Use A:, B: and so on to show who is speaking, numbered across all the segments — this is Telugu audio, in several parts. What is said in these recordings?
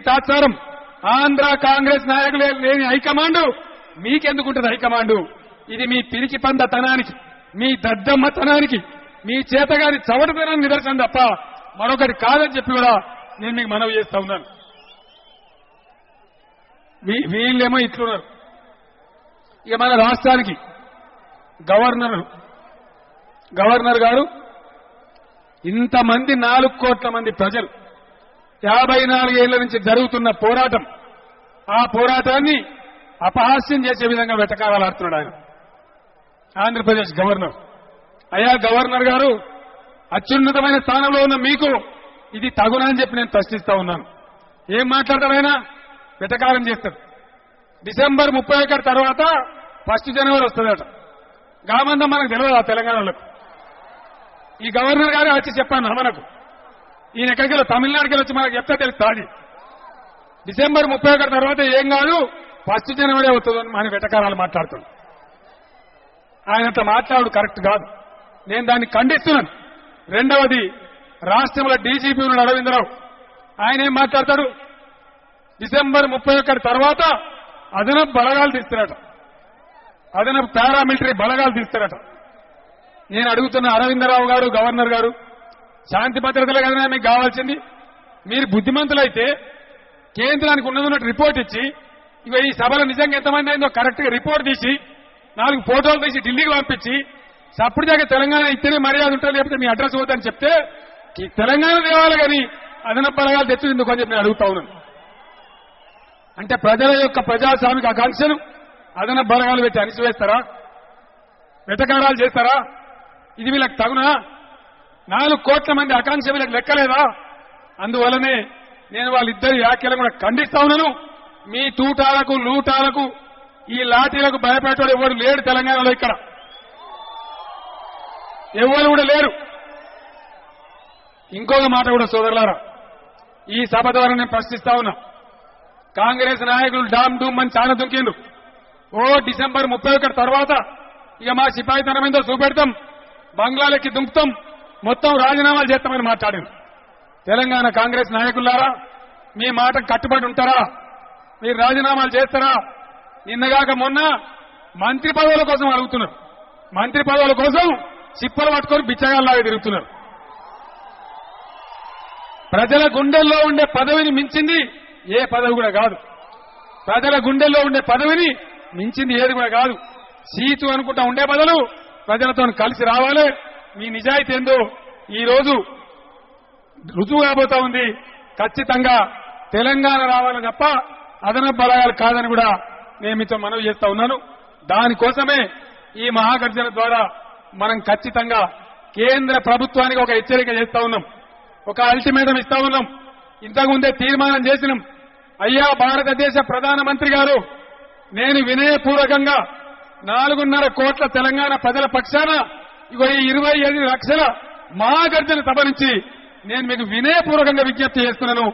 A: తాత్సారం ఆంధ్ర కాంగ్రెస్ నాయకులే లేని హైకమాండ్ మీకెందుకుంటుంది హైకమాండ్? ఇది మీ పిరికి పందతనానికి, మీ దద్దమ్మతనానికి, మీ చేతగాని చవటతనానికి నిదర్శనం తప్ప మరొకటి కాదని చెప్పి కూడా నేను మీకు మనవి చేస్తా ఉన్నాను. వీళ్ళేమో ఇట్లున్నారు. ఇక మన రాష్ట్రానికి గవర్నర్ గారు ఇంతమంది 4 కోట్ల మంది ప్రజలు 54 ఏళ్ల నుంచి జరుగుతున్న పోరాటం, ఆ పోరాటాన్ని అపహాస్యం చేసే విధంగా వెటకారాలాడుతున్నాడు ఆయన. ఆంధ్రప్రదేశ్ గవర్నర్, అయ్యా గవర్నర్ గారు, అత్యున్నతమైన స్థానంలో ఉన్న మీకు ఇది తగునా అని చెప్పి నేను ప్రశ్నిస్తా ఉన్నాను. ఏం మాట్లాడతారు ఆయన? వెటకారం చేస్తారు. డిసెంబర్ 31 తర్వాత 1 జనవరి వస్తుందట. గామందం మనకు తెలియదు తెలంగాణలోకి. ఈ గవర్నర్ గారు వచ్చి చెప్పాను మనకు, ఈయన ఎక్కడికి తమిళనాడుకి వచ్చి మనకు చెప్తే తెలుస్తుంది. డిసెంబర్ 31 తర్వాత ఏం కాదు, 1 జనవరి అవుతుందని మన వెటకారాలు మాట్లాడుతున్నాడు. ఆయనంత మాట్లాడు కరెక్ట్ కాదు. నేను దాన్ని ఖండిస్తున్నాను. రెండవది, రాష్ట్రంలో డీజీపీ ఉన్నాడు అరవిందరావు. ఆయన ఏం మాట్లాడతాడు? డిసెంబర్ 31 తర్వాత అదనపు బలగాలు తీస్తారట, అదనపు పారామిలిటరీ బలగాలు తీస్తారట. నేను అడుగుతున్న అరవిందరావు గారు, గవర్నర్ గారు, శాంతి భద్రతలే కదా మీకు కావాల్సింది. మీరు బుద్ధిమంతులైతే కేంద్రానికి ఉన్నట్టు రిపోర్ట్ ఇచ్చి, ఇక ఈ సభలో నిజంగా ఎంతమంది అయిందో కరెక్ట్ గా రిపోర్ట్ తీసి 4 ఫోటోలు తీసి ఢిల్లీకి పంపించి సప్పుడు దాకా తెలంగాణ ఇస్తేనే మర్యాద ఉంటుంది, లేకపోతే మీ అడ్రస్ పోతుందని చెప్తే తెలంగాణ దేవాలి కానీ అదనపు బలగాలు తెచ్చు ఎందుకు అని చెప్పి నేను అడుగుతా ఉన్నాను. అంటే ప్రజల యొక్క ప్రజాస్వామిక ఆకాంక్షను అదనపు బలగాలు పెట్టి అణిచివేస్తారా? వెటకారాలు చేస్తారా? ఇది వీళ్ళకి తగునా? 4 కోట్ల మంది ఆకాంక్ష వీళ్ళకి లెక్కలేదా? అందువల్లనే నేను వాళ్ళిద్దరి వ్యాఖ్యలను కూడా ఖండిస్తా ఉన్నాను. మీ తూటాలకు, లూటాలకు, ఈ లాఠీలకు భయపడేవాడు ఎవరు లేడు తెలంగాణలో. ఇక్కడ ఎవరు కూడా లేరు. ఇంకొక మాట కూడా సోదరులారా, ఈ సభ ద్వారా నేను ప్రశ్నిస్తా ఉన్నా. కాంగ్రెస్ నాయకులు డామ్ డూమ్ అని చాలా దుంకిండ్రు. డిసెంబర్ 31 తర్వాత ఇక మా సిపాయితనమేందో చూపెడతాం, బంగ్లాలకి దుంకుతాం, మొత్తం రాజీనామాలు చేస్తామని మాట్లాడారు. తెలంగాణ కాంగ్రెస్ నాయకులారా, మీ మాటకు కట్టుబడి ఉంటారా? మీరు రాజీనామాలు చేస్తారా? నిన్నగాక మొన్న మంత్రి పదవుల కోసం అడుగుతున్నారు. మంత్రి పదవుల కోసం చిప్పలు పట్టుకొని బిచ్చగాల్లాగా తిరుగుతున్నారు. ప్రజల గుండెల్లో ఉండే పదవిని మించింది ఏ పదవి కూడా కాదు. ప్రజల గుండెల్లో ఉండే పదవిని మించింది ఏది కూడా కాదు. సీటు అనుకుంటా ఉండే బదులు ప్రజలతో కలిసి రావాలి. మీ నిజాయితీ ఏందో ఈ రోజు రుజువు కాబోతా ఉంది. ఖచ్చితంగా తెలంగాణ రావాలని తప్ప అదనపు బలగాలు కాదని కూడా నేను మీతో మనవి చేస్తా ఉన్నాను. దానికోసమే ఈ మహాగర్జన ద్వారా మనం ఖచ్చితంగా కేంద్ర ప్రభుత్వానికి ఒక హెచ్చరిక చేస్తా ఉన్నాం, ఒక అల్టిమేటం ఇస్తా ఉన్నాం. ఇంతకుముందే తీర్మానం చేసినాం. అయ్యా భారతదేశ ప్రధానమంత్రి గారు, నేను వినయపూర్వకంగా 4.5 కోట్ల తెలంగాణ ప్రజల పక్షాన ఇగో ఈ 25 లక్షల మహాగర్జన సభ నుంచి నేను మీకు వినయపూర్వకంగా విజ్ఞప్తి చేస్తున్నాను.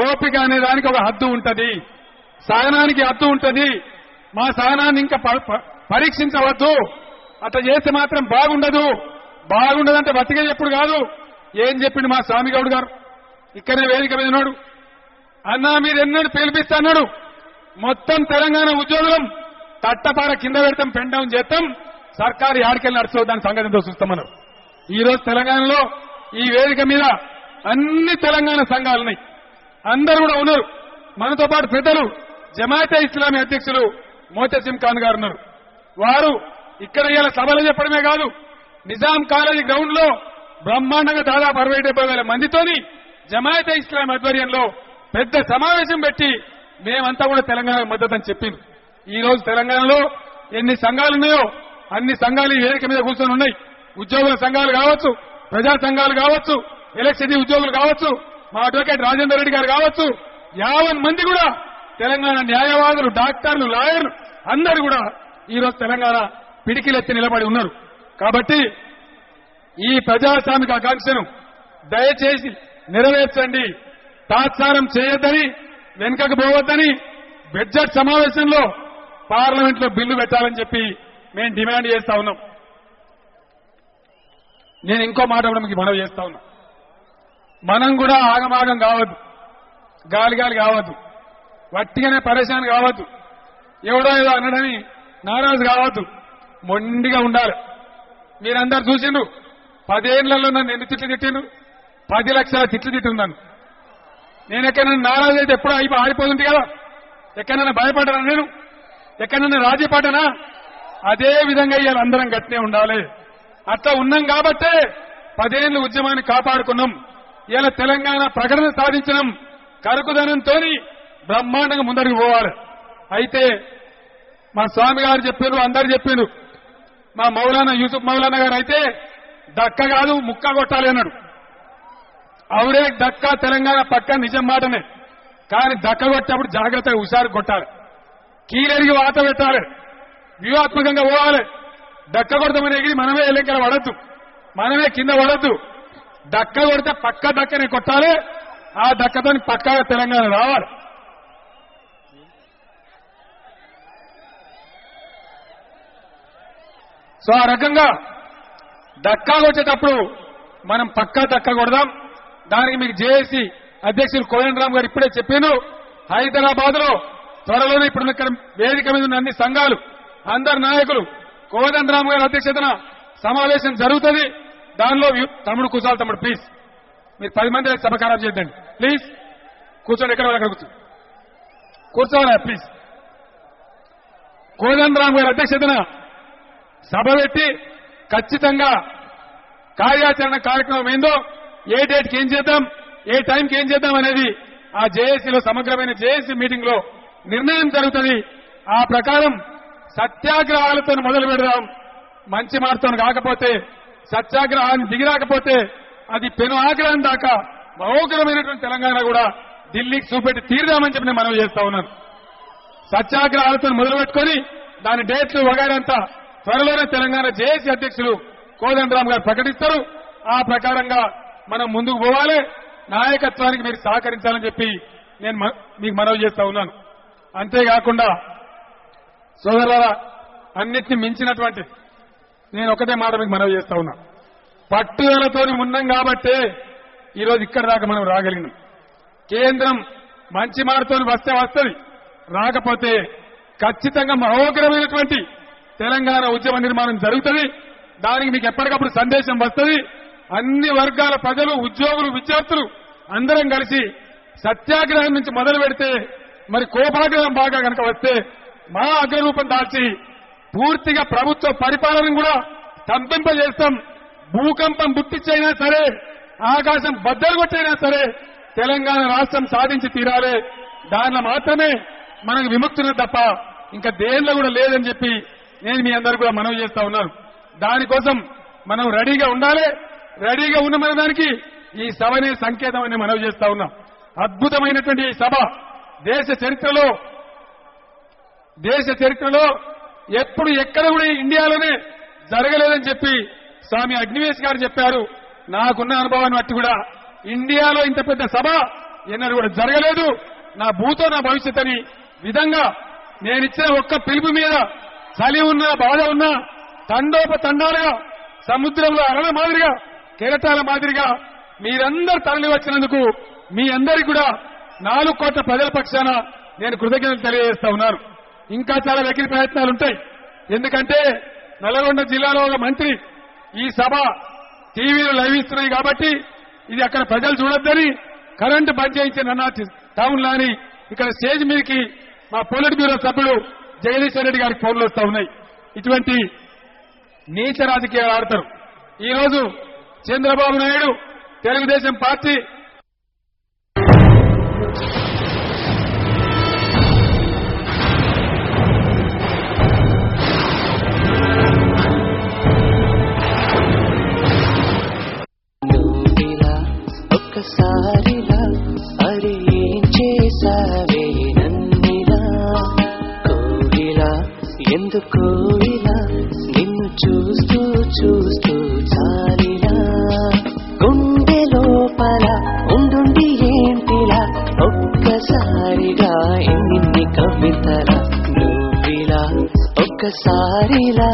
A: ఓపిక అనే దానికి ఒక హద్దు ఉంటది, సహనానికి హద్దు ఉంటది. మా సహనాన్ని ఇంకా పరీక్షించవద్దు. అట్లా చేస్తే మాత్రం బాగుండదంటే బతికే ఎప్పుడు కాదు. ఏం చెప్పిండు మా స్వామిగౌడ్ గారు? ఇక్కడనే వేదిక మీద ఉన్నాడు. అన్నా మీరు ఎన్నడూ పిలిపిస్తాడు, మొత్తం తెలంగాణ ఉద్యోగులం తట్టపార కింద పెడతాం, పెన్ డౌన్ చేస్తాం, సర్కారు యాడికెళ్ళి నడుచో దాని సంగతితో చూస్తామన్నారు. ఈ రోజు తెలంగాణలో ఈ వేదిక మీద అన్ని తెలంగాణ సంఘాలున్నాయి, అందరూ కూడా ఉన్నారు. మనతో పాటు పెద్దలు జమాతే ఇస్లామీ అధ్యక్షులు మోతసిం ఖాన్ గారు ఉన్నారు. వారు ఇక్కడ ఇలా సభలు చెప్పడమే కాదు, నిజాం కాలేజీ గ్రౌండ్ లో బ్రహ్మాండంగా దాదాపు 60-70 మందితోని జమాతే ఇస్లామీ ఆధ్వర్యంలో పెద్ద సమావేశం పెట్టి మేమంతా కూడా తెలంగాణ మద్దతు అని చెప్పింది. ఈ రోజు తెలంగాణలో ఎన్ని సంఘాలున్నాయో అన్ని సంఘాలు ఈ వేదిక మీద కూర్చొని ఉన్నాయి. ఉద్యోగుల సంఘాలు కావచ్చు, ప్రజా సంఘాలు కావచ్చు, ఎలక్షన్ ఉద్యోగులు కావచ్చు, మా అడ్వకేట్ రాజేందర్ రెడ్డి గారు కావచ్చు, 50 మంది కూడా తెలంగాణ న్యాయవాదులు, డాక్టర్లు, లాయర్లు అందరూ కూడా ఈ రోజు తెలంగాణ పిడికిలెత్తి నిలబడి ఉన్నారు. కాబట్టి ఈ ప్రజాస్వామిక ఆకాంక్షను దయచేసి నెరవేర్చండి. తాత్సారం చేయొద్దని, వెనుకకు పోవద్దని బడ్జెట్ సమావేశంలో పార్లమెంట్ లో బిల్లు పెట్టాలని చెప్పి మేము డిమాండ్ చేస్తా ఉన్నాం. నేను ఇంకో మాట కూడా మీకు మనవి చేస్తా ఉన్నా. మనం కూడా ఆగమాగం కావద్దు. గాలి గాలి కావద్దు, వట్టిగానే పరేషాన్ కావద్దు, ఎవడో ఏదో అన్నాడని నారాజు కావద్దు, మొండిగా ఉండాలి. మీరందరూ చూసిండ్రు 10 ఏళ్లలో నన్ను ఎన్ని తిట్లు తిట్టిండ్రు? 10 లక్షల తిట్లు తిట్టున్నాను. నేను ఎక్కడైనా నారాజు అయితే ఎప్పుడో ఆడిపోతుంది కదా, ఎక్కడైనా భయపడనా, నేను ఎక్కడైనా రాజీ పడ్డనా? అదే విధంగా ఇవాళ అందరం గట్టినే ఉండాలి. అట్లా ఉన్నాం కాబట్టే 10 ఏళ్ల ఉద్యమాన్ని కాపాడుకున్నాం. ఇలా తెలంగాణ ప్రకటన సాధించడం కరుకుదనంతో బ్రహ్మాండంగా ముందరికి పోవాలి. అయితే మా స్వామి గారు చెప్పారు, అందరు చెప్పారు. మా మౌలానా యూసుఫ్ మౌలానా గారు అయితే దక్క కాదు ముక్క కొట్టాలి అన్నాడు. అవుడే దక్క తెలంగాణ పక్క నిజం మాటనే. కానీ దక్క కొట్టేప్పుడు జాగ్రత్తగా హుషారు కొట్టాలి, కీలెరిగి వాత పెట్టాలి, వ్యూహాత్మకంగా పోవాలి. దక్క కొడతామని ఎగిరి మనమే ఎల్లెక్కల పడద్దు, మనమే కింద పడద్దు. దక్క కొడితే పక్క దక్కనే కొట్టాలి. ఆ దక్కతో పక్కగా తెలంగాణ రావాలి. సో ఆ రకంగా దక్కా కొట్టేటప్పుడు మనం పక్కా దక్క కొడదాం. దానికి మీకు జేఏసీ అధ్యక్షులు కోదండరామ్ గారు ఇప్పుడే చెప్పాను. హైదరాబాద్ లో త్వరలోనే ఇప్పుడు ఇక్కడ వేదిక మీద ఉన్న అన్ని సంఘాలు, అందరు నాయకులు, కోదండరామ్ గారి అధ్యక్షతన సమావేశం జరుగుతుంది. దానిలో తమ్ముడు కూర్చోవాలి. తమ్ముడు ప్లీజ్, మీరు 10 మంది సభ ఖరాబ్ చేద్దండి ప్లీజ్. కూర్చోండి, ఎక్కడ అక్కడ కూర్చోవాలి ప్లీజ్. కోదండరామ్ గారి అధ్యక్షతన సభ పెట్టి ఖచ్చితంగా కార్యాచరణ కార్యక్రమం ఏందో, ఏ డేట్కి ఏం చేద్దాం, ఏ టైంకి ఏం చేద్దాం అనేది ఆ జేఏసీలో సమగ్రమైన జేఏసీ మీటింగ్ లో నిర్ణయం జరుగుతుంది. ఆ ప్రకారం సత్యాగ్రహాలతో మొదలు పెడదాం. మంచి మార్పుతో కాకపోతే, సత్యాగ్రహాన్ని దిగిరాకపోతే అది పెను ఆగ్రహం దాకా మహోగ్రమైనటువంటి తెలంగాణ కూడా ఢిల్లీకి చూపెట్టి తీరుదామని చెప్పి నేను మనవి చేస్తా ఉన్నాను. సత్యాగ్రహాలతో మొదలు పెట్టుకొని దాని డేట్లు వగైరంతా త్వరలోనే తెలంగాణ జేఏసీ అధ్యక్షులు కోదండరామ్ గారు ప్రకటిస్తారు. ఆ ప్రకారంగా మనం ముందుకు పోవాలి. నాయకత్వానికి మీరు సహకరించాలని చెప్పి నేను మీకు మనవి చేస్తా ఉన్నాను. అంతేకాకుండా సోదరులారా, అన్నిటిని మించినటువంటి నేను ఒకటే మాట మీకు మనవి చేస్తా ఉన్నా. పట్టుదలతో ఉన్నాం కాబట్టే ఈరోజు ఇక్కడ దాకా మనం రాగలిగినాం. కేంద్రం మంచి మాటతో వస్తే వస్తుంది, రాకపోతే ఖచ్చితంగా మహోగ్రమైనటువంటి తెలంగాణ ఉద్యమ నిర్మాణం జరుగుతుంది. దానికి మీకు ఎప్పటికప్పుడు సందేశం వస్తుంది. అన్ని వర్గాల ప్రజలు, ఉద్యోగులు, విద్యార్థులు అందరం కలిసి సత్యాగ్రహం నుంచి మొదలు పెడితే, మరి కోపాగ్రహం బాగా కనుక వస్తే మా అగ్రరూపం దాల్చి పూర్తిగా ప్రభుత్వ పరిపాలన కూడా స్తంభింపజేస్తాం. భూకంపం బుట్టిచ్చైనా సరే, ఆకాశం బద్దలు కొట్టైనా సరే తెలంగాణ రాష్ట్రం సాధించి తీరాలి. దానిలో మాత్రమే మనకు విముక్తులు తప్ప ఇంకా దేనిలో కూడా లేదని చెప్పి నేను మీ అందరూ కూడా మనవి చేస్తా ఉన్నాను. దానికోసం మనం రెడీగా ఉండాలి. రెడీగా ఉన్న దానికి ఈ సభనే సంకేతం అని మనవి చేస్తా ఉన్నాం. అద్భుతమైనటువంటి ఈ సభ దేశ చరిత్రలో ఎప్పుడు ఎక్కడ కూడా ఇండియాలోనే జరగలేదని చెప్పి స్వామి అగ్నివేశ్ గారు చెప్పారు. నాకున్న అనుభవాన్ని బట్టి కూడా ఇండియాలో ఇంత పెద్ద సభ ఎన్నడూ కూడా జరగలేదు. నా భూతో నా భవిష్యత్ అని విధంగా నేనిచ్చిన ఒక్క పిలుపు మీద చలి ఉన్నా, బాధ ఉన్నా, తండోపతండాలుగా సముద్రంలో అలల మాదిరిగా, కెరటాల మాదిరిగా మీరందరూ తరలి వచ్చినందుకు మీ అందరికీ కూడా 4 కోట్ల ప్రజల పక్షాన నేను కృతజ్ఞతలు తెలియజేస్తా ఉన్నాను. ఇంకా చాలా వెకిలి ప్రయత్నాలు ఉంటాయి. ఎందుకంటే నల్గొండ జిల్లాలో ఒక మంత్రి ఈ సభ టీవీలో లైవ్ ఇస్తున్నాయి కాబట్టి ఇది అక్కడ ప్రజలు చూడొద్దని కరెంటు బంద్ చేయించిన టౌన్ లాని ఇక్కడ స్టేజ్ మీదకి మా పొలిట్ బ్యూరో సభ్యుడు జగదీశ్వర్ రెడ్డి గారికి ఫోన్లు వస్తా ఉన్నాయి. ఇటువంటి నీచ రాజకీయాలు ఆడతారు. ఈ రోజు చంద్రబాబు నాయుడు తెలుగుదేశం పార్టీ
B: ఒక్కసారిలా అరే ఏం చేసావే నన్నిలా, కోవిలా ఎందుకు ఇలా నిన్ను చూస్తూ చూస్తూ చాలిలా, గుండె లోపల ఉండుండి ఏంటిలా ఒక్కసారిగా ఎన్ని కవితలా, నువ్విలా ఒక్కసారిలా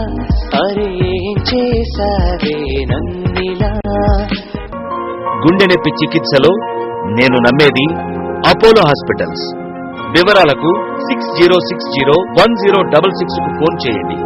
B: అరే ఏం చేసావే నన్నిలా.
C: గుండె నొప్పి చికిత్సలో నేను నమ్మేది అపోలో హాస్పిటల్స్. వివరాలకు 60601066 కు ఫోన్ చేయండి.